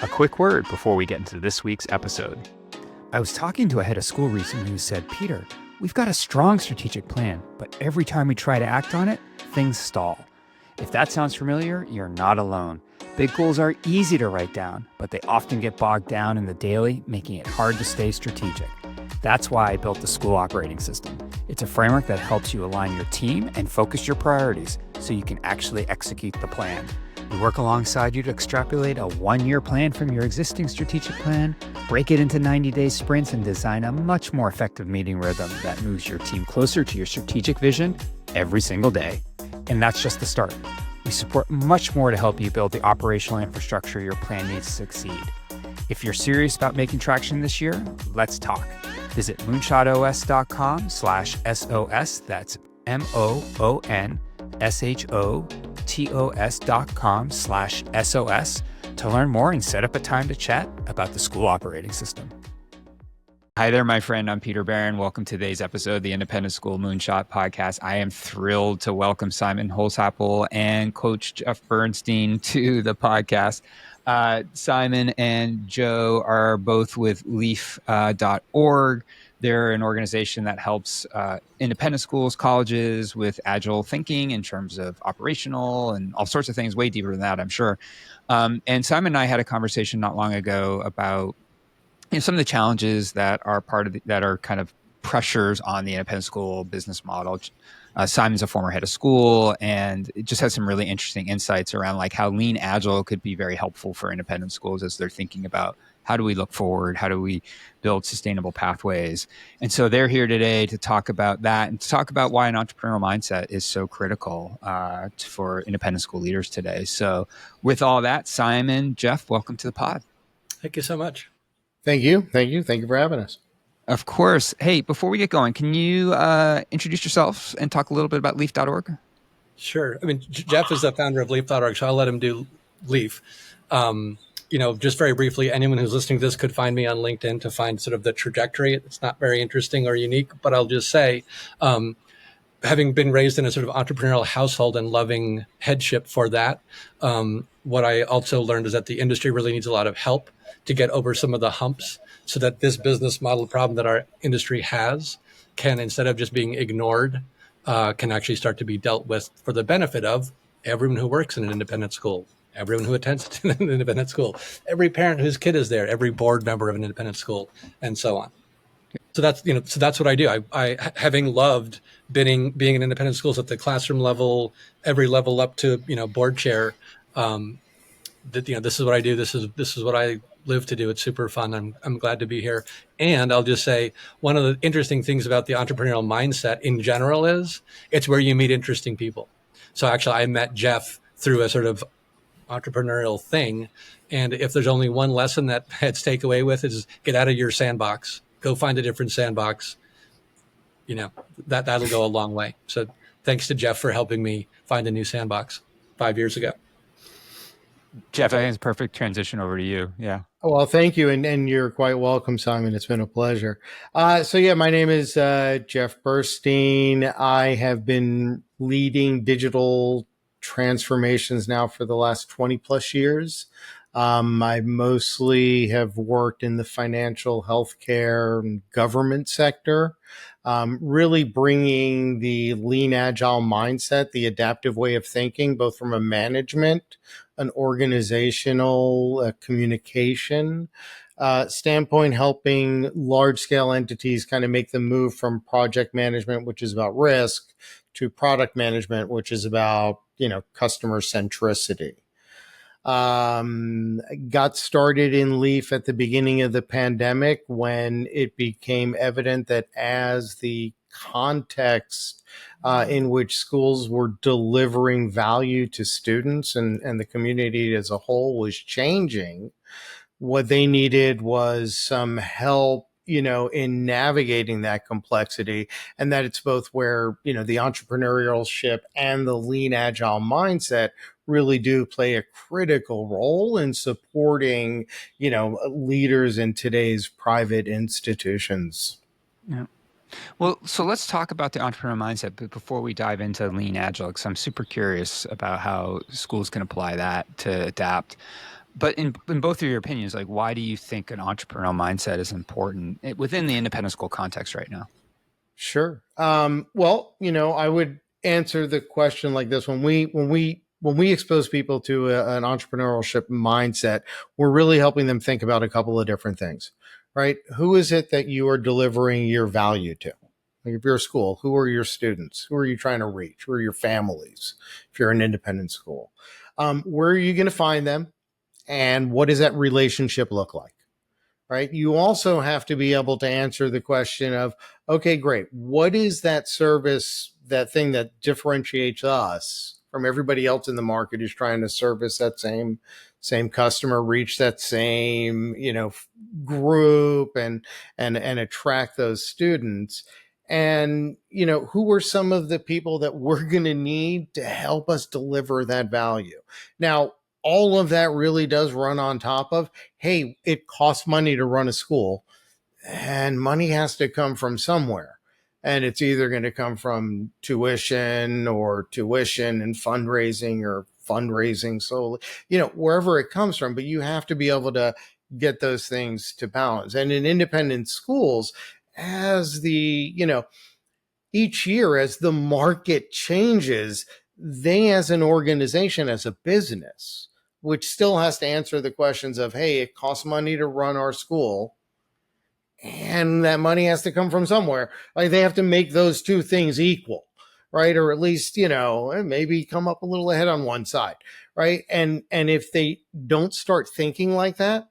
A quick word before we get into this week's episode. I was talking to a head of school recently who said, Peter, we've got a strong strategic plan, but every time we try to act on it, things stall. If that sounds familiar, you're not alone. Big goals are easy to write down, but they often get bogged down in the daily, making it hard to stay strategic. That's why I built the school operating system. It's a framework that helps you align your team and focus your priorities so you can actually execute the plan. We work alongside you to extrapolate a one-year plan from your existing strategic plan, break it into 90-day sprints, and design a much more effective meeting rhythm that moves your team closer to your strategic vision every single day. And that's just the start. We support much more to help you build the operational infrastructure your plan needs to succeed. If you're serious about making traction this year, let's talk. Visit moonshotos.com/SOS. That's MOONSHOTOS.com/SOS to learn more and set up a time to chat about the school operating system. Hi there, my friend. I'm Peter Barron. Welcome to today's episode of the Independent School Moonshot Podcast. I am thrilled to welcome Simon Holzapfel and Coach Jeff Burstein to the podcast. Simon and Joe are both with leaf.org. They're an organization that helps independent schools, colleges with agile thinking in terms of operational and all sorts of things, way deeper than that, I'm sure. And Simon and I had a conversation not long ago about some of the challenges that are that are kind of pressures on the independent school business model. Simon's a former head of school, and it just has some really interesting insights around like how Lean Agile could be very helpful for independent schools as they're thinking about how do we look forward, how do we build sustainable pathways. And so they're here today to talk about that and to talk about why an entrepreneurial mindset is so critical for independent school leaders today. So with all that, Simon, Jeff, welcome to the pod. Thank you so much. Thank you. Thank you for having us. Of course. Hey, before we get going, can you introduce yourself and talk a little bit about leaf.org? Sure. I mean, Jeff is the founder of leaf.org, so I'll let him do Leaf. Just very briefly, anyone who's listening to this could find me on LinkedIn to find sort of the trajectory. It's not very interesting or unique, but I'll just say, having been raised in a sort of entrepreneurial household and loving headship for that, what I also learned is that the industry really needs a lot of help to get over some of the humps so that this business model problem that our industry has can, instead of just being ignored, can actually start to be dealt with for the benefit of everyone who works in an independent school, everyone who attends an independent school, every parent whose kid is there, every board member of an independent school, and so on. So that's what I do. I having loved being in independent schools at the classroom level, every level up to board chair. This is what I do. This is what I live to do. It's super fun. I'm glad to be here. And I'll just say one of the interesting things about the entrepreneurial mindset in general is it's where you meet interesting people. So actually, I met Jeff through a sort of entrepreneurial thing. And if there's only one lesson that heads take away with is get out of your sandbox, go find a different sandbox. That'll go a long way. So thanks to Jeff for helping me find a new sandbox 5 years ago. Jeff, I think it's a perfect transition over to you. Yeah. Well, thank you. And you're quite welcome, Simon. It's been a pleasure. My name is Jeff Burstein. I have been leading digital transformations now for the last 20 plus years. I mostly have worked in the financial, healthcare, and government sector, really bringing the Lean Agile mindset, the adaptive way of thinking, both from a management, an organizational communication standpoint, helping large-scale entities kind of make the move from project management, which is about risk, to product management, which is about customer centricity. Got started in Leaf at the beginning of the pandemic when it became evident that as the context in which schools were delivering value to students and the community as a whole was changing, what they needed was some help in navigating that complexity, and that it's both where, the entrepreneurship and the Lean Agile mindset really do play a critical role in supporting, leaders in today's private institutions. Yeah. Well, so let's talk about the entrepreneurial mindset, but before we dive into Lean Agile, because I'm super curious about how schools can apply that to adapt. But in both of your opinions, like, why do you think an entrepreneurial mindset is important within the independent school context right now? Sure. Well, I would answer the question like this: when we expose people to an entrepreneurship mindset, we're really helping them think about a couple of different things, right? Who is it that you are delivering your value to? Like if you're a school, who are your students? Who are you trying to reach? Who are your families? If you're an independent school, where are you going to find them? And what does that relationship look like? Right. You also have to be able to answer the question of, okay, great. What is that service, that thing that differentiates us from everybody else in the market who's trying to service that same customer, reach that same, group and attract those students? And, who are some of the people that we're going to need to help us deliver that value? Now, all of that really does run on top of, hey, it costs money to run a school and money has to come from somewhere. And it's either going to come from tuition and fundraising or fundraising solely, wherever it comes from. But you have to be able to get those things to balance. And in independent schools, as each year, as the market changes, they as an organization, as a business, which still has to answer the questions of, hey, it costs money to run our school and that money has to come from somewhere. Like they have to make those two things equal, right? Or at least, maybe come up a little ahead on one side, right? And if they don't start thinking like that,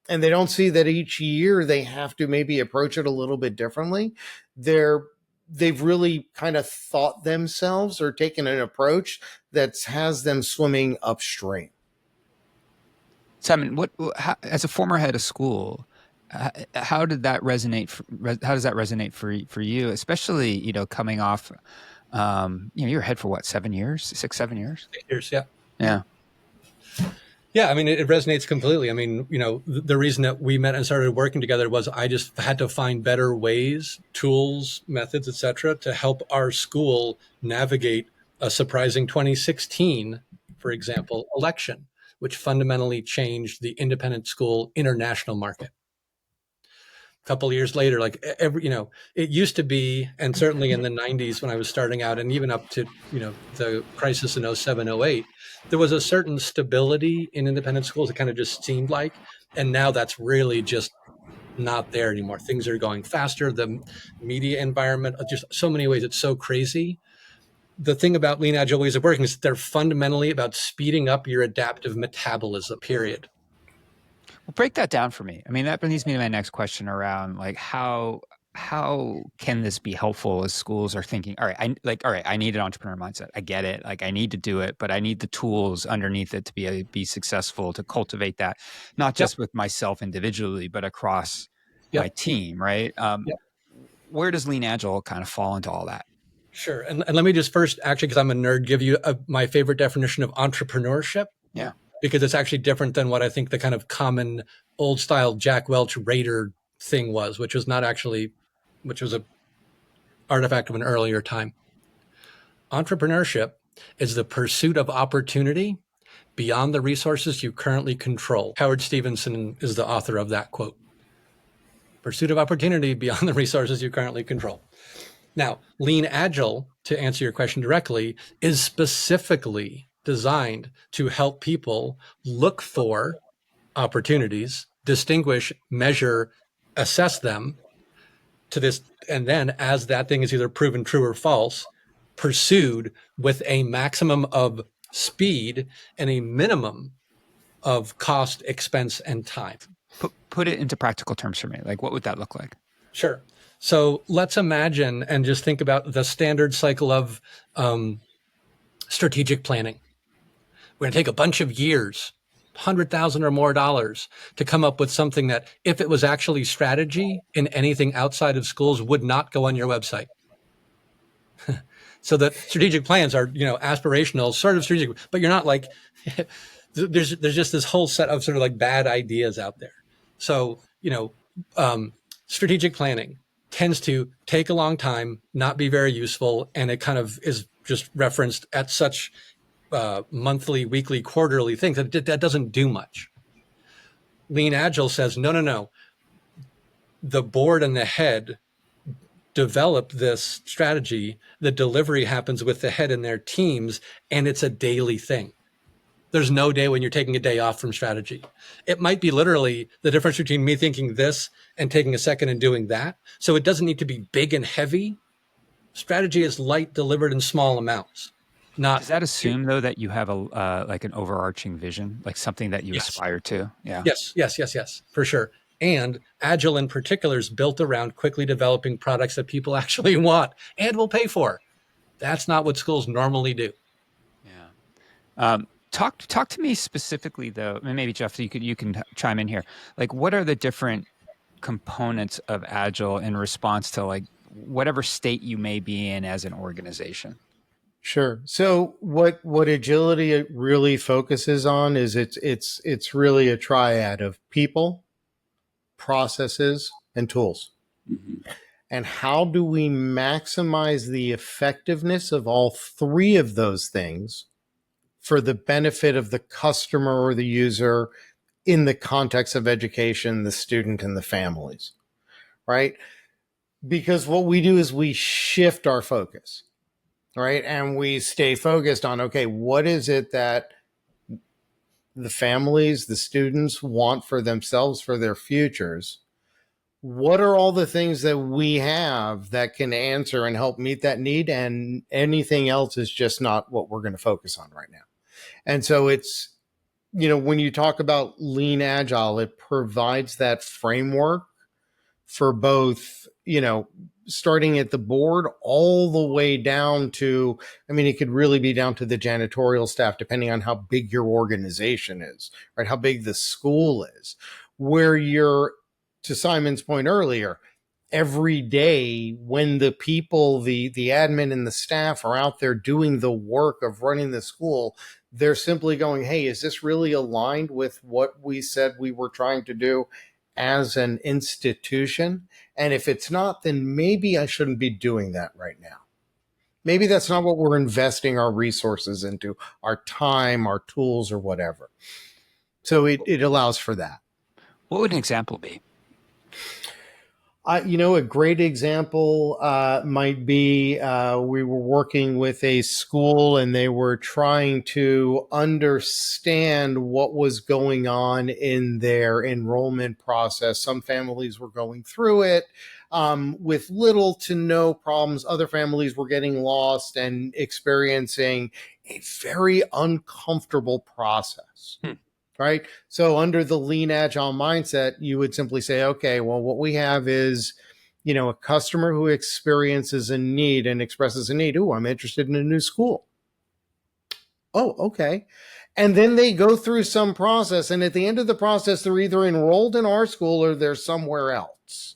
and they don't see that each year they have to maybe approach it a little bit differently, they've really kind of thought themselves or taken an approach that has them swimming upstream. Simon, as a former head of school, how did that resonate? How does that resonate for you, especially coming off? You were head for what, 7 years, 6, 7 years? 8 years, yeah. Yeah. Yeah, I mean, it resonates completely. I mean, the reason that we met and started working together was I just had to find better ways, tools, methods, etc., to help our school navigate a surprising 2016, for example, election, which fundamentally changed the independent school international market. A couple of years later, like it used to be, and certainly in the 90s when I was starting out, and even up to the crisis in 07, 08, there was a certain stability in independent schools. It kind of just seemed like, and now that's really just not there anymore. Things are going faster. The media environment, just so many ways, it's so crazy. The thing about Lean Agile ways of working is they're fundamentally about speeding up your adaptive metabolism, period. Well, break that down for me. I mean, that leads me to my next question around like how can this be helpful as schools are thinking, all right, I need an entrepreneur mindset. I get it. Like I need to do it, but I need the tools underneath it to be successful, to cultivate that, not just with myself individually, but across my team, right? Where does Lean Agile kind of fall into all that? Sure. And let me just first, actually, because I'm a nerd, give you my favorite definition of entrepreneurship. Yeah. Because it's actually different than what I think the kind of common old style Jack Welch Raider thing was, which was a artifact of an earlier time. Entrepreneurship is the pursuit of opportunity beyond the resources you currently control. Howard Stevenson is the author of that quote. Pursuit of opportunity beyond the resources you currently control. Now, Lean Agile, to answer your question directly, is specifically designed to help people look for opportunities, distinguish, measure, assess them to this, and then as that thing is either proven true or false, pursued with a maximum of speed and a minimum of cost, expense, and time. Put it into practical terms for me. Like, what would that look like? Sure. So let's imagine and just think about the standard cycle of strategic planning. We're going to take a bunch of years, $100,000 or more to come up with something that, if it was actually strategy in anything outside of schools, would not go on your website. So the strategic plans are, aspirational, sort of strategic, but you're not like, there's just this whole set of sort of like bad ideas out there. So, strategic planning tends to take a long time, not be very useful, and it kind of is just referenced at such monthly, weekly, quarterly things that doesn't do much. Lean Agile says, no, no, no. The board and the head develop this strategy. The delivery happens with the head and their teams, and it's a daily thing. There's no day when you're taking a day off from strategy. It might be literally the difference between me thinking this and taking a second and doing that. So it doesn't need to be big and heavy. Strategy is light, delivered in small amounts. Does that assume though that you have a like an overarching vision, like something that you Yes. aspire to? Yeah. Yes, for sure. And Agile in particular is built around quickly developing products that people actually want and will pay for. That's not what schools normally do. Yeah. Talk to me specifically though, and maybe Jeff, you can chime in here. Like, what are the different components of Agile in response to like whatever state you may be in as an organization? Sure. So what agility really focuses on is it's really a triad of people, processes, and tools. Mm-hmm. And how do we maximize the effectiveness of all three of those things for the benefit of the customer or the user in the context of education, the student, and the families, right? Because what we do is we shift our focus, right? And we stay focused on, okay, what is it that the families, the students want for themselves, for their futures? What are all the things that we have that can answer and help meet that need? And anything else is just not what we're going to focus on right now. And so it's, when you talk about Lean Agile, it provides that framework for both, starting at the board all the way down to, it could really be down to the janitorial staff, depending on how big your organization is, right? How big the school is, where you're, to Simon's point earlier, every day when the people, the admin and the staff are out there doing the work of running the school, they're simply going, hey, is this really aligned with what we said we were trying to do as an institution? And if it's not, then maybe I shouldn't be doing that right now. Maybe that's not what we're investing our resources into, our time, our tools, or whatever. So it allows for that. What would an example be? A great example might be we were working with a school and they were trying to understand what was going on in their enrollment process. Some families were going through it with little to no problems. Other families were getting lost and experiencing a very uncomfortable process. Right? So under the Lean Agile mindset, you would simply say, okay, well, what we have is, a customer who experiences a need and expresses a need. Oh, I'm interested in a new school. Oh, okay. And then they go through some process. And at the end of the process, they're either enrolled in our school or they're somewhere else.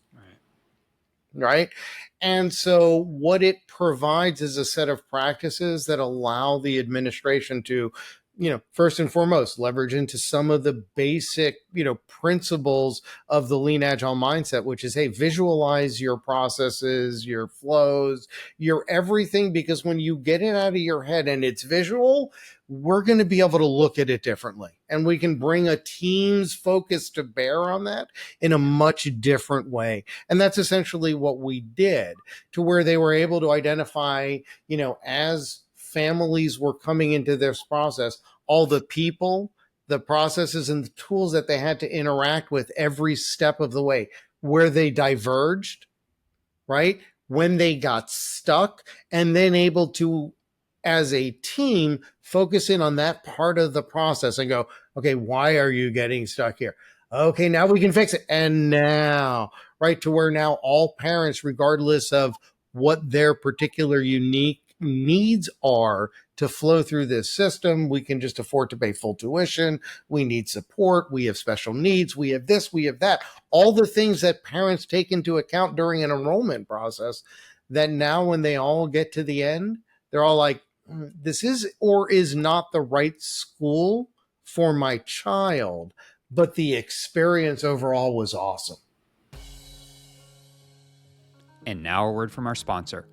Right? And so what it provides is a set of practices that allow the administration to, first and foremost, leverage into some of the basic, principles of the Lean Agile mindset, which is, hey, visualize your processes, your flows, your everything, because when you get it out of your head and it's visual, we're going to be able to look at it differently. And we can bring a team's focus to bear on that in a much different way. And that's essentially what we did, to where they were able to identify, as families were coming into this process, all the people, the processes, and the tools that they had to interact with every step of the way, where they diverged, right? When they got stuck, and then able to, as a team, focus in on that part of the process and go, okay, why are you getting stuck here? Okay, now we can fix it. And now, right, to where now all parents, regardless of what their particular unique needs are to flow through this system, we can just afford to pay full tuition. We need support. We have special needs. We have this, we have that. All the things that parents take into account during an enrollment process, that now when they all get to the end, they're all like, this is or is not the right school for my child, but the experience overall was awesome. And now a word from our sponsor.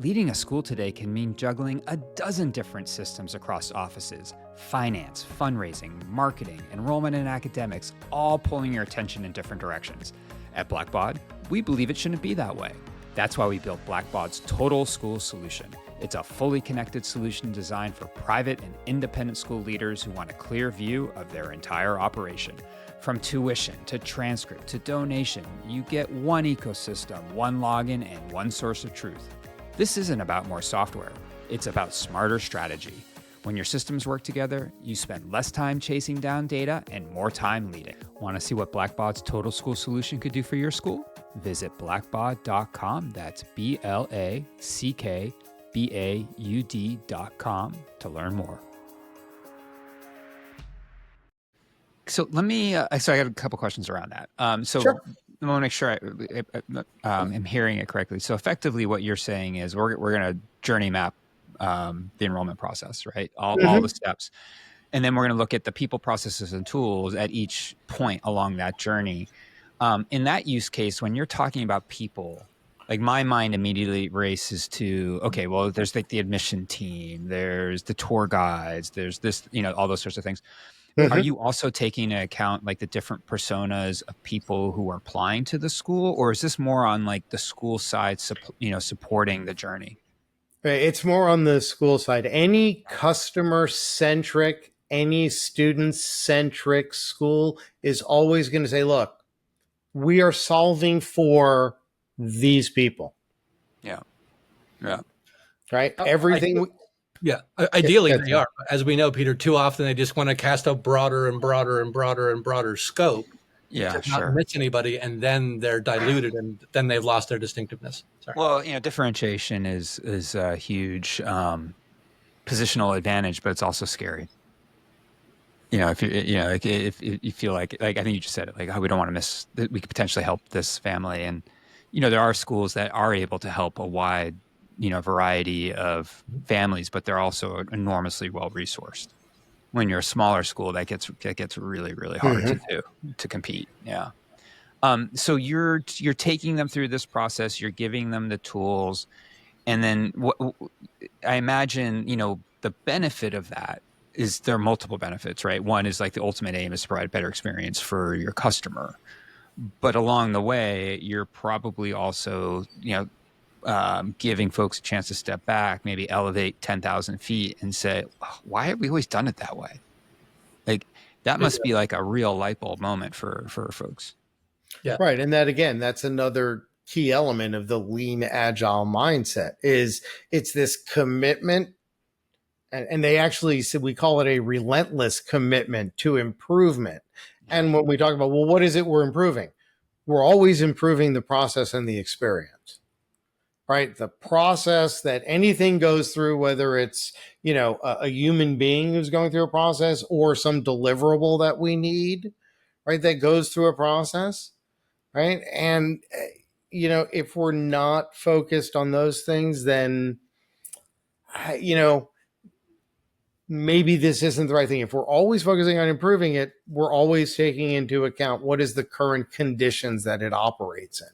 Leading a school today can mean juggling a dozen different systems across offices, finance, fundraising, marketing, enrollment in academics, all pulling your attention in different directions. At Blackbaud, we believe it shouldn't be that way. That's why we built Blackbaud's Total School Solution. It's a fully connected solution designed for private and independent school leaders who want a clear view of their entire operation. From tuition to transcript to donation, you get one ecosystem, one login, and one source of truth. This isn't about more software. It's about smarter strategy. When your systems work together, you spend less time chasing down data and more time leading. Want to see what Blackbaud's Total School Solution could do for your school? Visit blackbaud.com. That's BLACKBAUD.com to learn more. So let me, so I got a couple questions around that. Sure. I want to make sure I'm hearing it correctly. So effectively what you're saying is we're going to journey map the enrollment process, right? All the steps. And then we're going to look at the people, processes, and tools at each point along that journey. In that use case, when you're talking about people, like my mind immediately races to, okay, well, there's like the admission team, there's the tour guides, there's this, all those sorts of things. Are you also taking into account like the different personas of people who are applying to the school, or is this more on like the school side, supporting the journey? It's more on the school side. Any customer-centric, any student-centric school is always going to say, look, we are solving for these people. Yeah. Right? Everything... Ideally they are. As we know, Peter, too often they just want to cast a broader and broader and broader and broader scope. Yeah, to not miss anybody, and then they're diluted, and then they've lost their distinctiveness. Sorry. Well, differentiation is a huge positional advantage, but it's also scary. If you feel like I think you just said it, like, oh, we don't want to miss that, we could potentially help this family, and there are schools that are able to help a wide variety of families, but they're also enormously well resourced. When you're a smaller school, that gets really, really hard to compete. Yeah. So you're taking them through this process. You're giving them the tools, and then I imagine the benefit of that is there are multiple benefits, right? One is like the ultimate aim is to provide a better experience for your customer, but along the way, you're probably also giving folks a chance to step back, maybe elevate 10,000 feet and say, why have we always done it that way? Like that must be like a real light bulb moment for folks. Yeah. Right. And that, again, that's another key element of the lean agile mindset is it's this commitment. And they actually said, we call it a relentless commitment to improvement. And when we talk about, well, what is it we're improving? We're always improving the process and the experience. Right? The process that anything goes through, whether it's, a human being who's going through a process or some deliverable that we need, right? That goes through a process, right? And, if we're not focused on those things, then, maybe this isn't the right thing. If we're always focusing on improving it, we're always taking into account what is the current conditions that it operates in.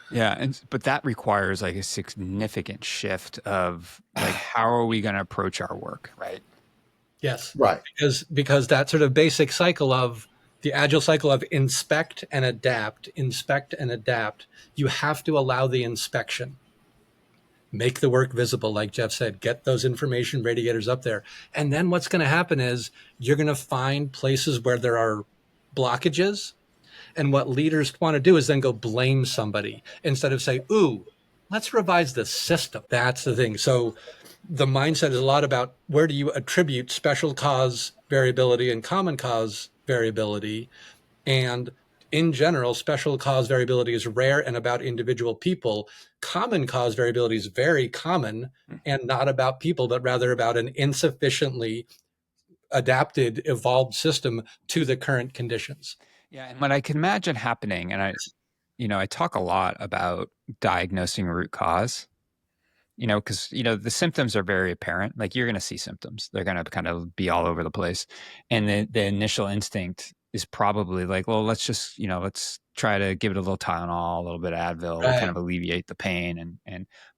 Yeah, but that requires like a significant shift of like how are we going to approach our work, right? Yes, right. Because that sort of basic cycle of the agile cycle of inspect and adapt, you have to allow the inspection. Make the work visible, like Jeff said, get those information radiators up there. And then what's going to happen is you're going to find places where there are blockages. And what leaders want to do is then go blame somebody instead of say, ooh, let's revise the system. That's the thing. So the mindset is a lot about where do you attribute special cause variability and common cause variability. And in general, special cause variability is rare and about individual people. Common cause variability is very common and not about people, but rather about an insufficiently adapted, evolved system to the current conditions. Yeah, and what I can imagine happening, and I talk a lot about diagnosing root cause, because, the symptoms are very apparent. Like you're going to see symptoms. They're going to kind of be all over the place. And the initial instinct is probably like, well, let's just, let's try to give it a little Tylenol, a little bit of Advil, Right. kind of alleviate the pain.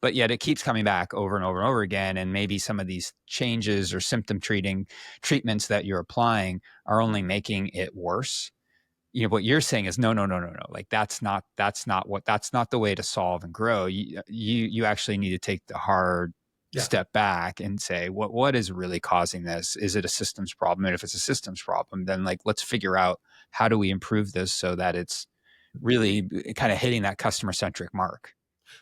But yet it keeps coming back over and over and over again. And maybe some of these changes or symptom treatments that you're applying are only making it worse. What you're saying is no. Like that's not the way to solve and grow. You actually need to take the hard step back and say, what is really causing this? Is it a systems problem? And if it's a systems problem, then like, let's figure out how do we improve this so that it's really kind of hitting that customer centric mark.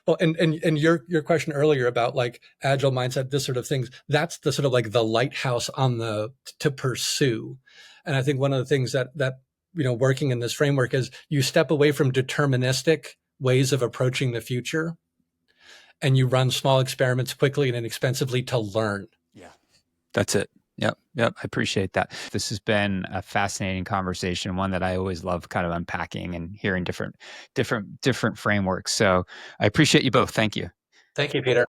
Well, and your question earlier about like agile mindset, this sort of things, that's the sort of like the lighthouse to pursue. And I think one of the things that working in this framework is you step away from deterministic ways of approaching the future, and you run small experiments quickly and inexpensively to learn. Yeah, that's it. Yep. I appreciate that. This has been a fascinating conversation, one that I always love kind of unpacking and hearing different frameworks. So I appreciate you both. Thank you. Thank you, Peter.